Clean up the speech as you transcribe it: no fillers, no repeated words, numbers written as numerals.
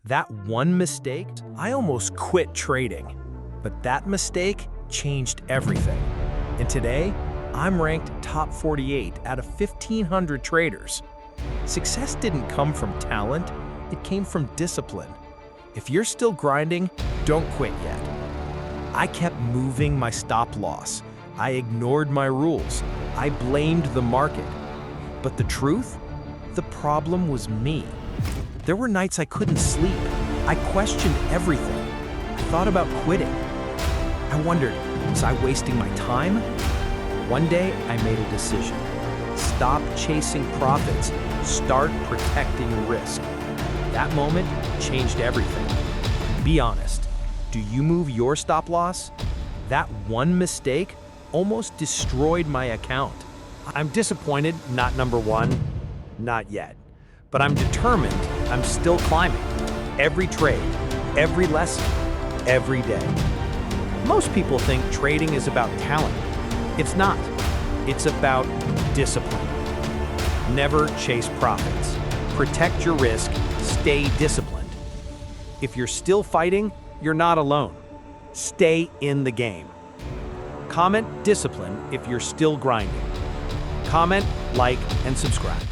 That one mistake, I almost quit trading. But that mistake changed everything. And today, I'm ranked top 48 out of 1,500 traders. Success didn't come from talent, it came from discipline. If you're still grinding, don't quit yet. I kept moving my stop loss. I ignored my rules. I blamed the market. But the truth? The problem was me. There were nights I couldn't sleep. I questioned everything. I thought about quitting. I wondered, was I wasting my time? One day, I made a decision. Stop chasing profits. Start protecting risk. That moment changed everything. Be honest. Do you move your stop loss? That one mistake almost destroyed my account. I'm disappointed, not number one, not yet. But I'm determined, I'm still climbing. Every trade, every lesson, every day. Most people think trading is about talent. It's not. It's about discipline. Never chase profits. Protect your risk, stay disciplined. If you're still fighting, you're not alone. Stay in the game. Comment discipline if you're still grinding. Comment, like, and subscribe.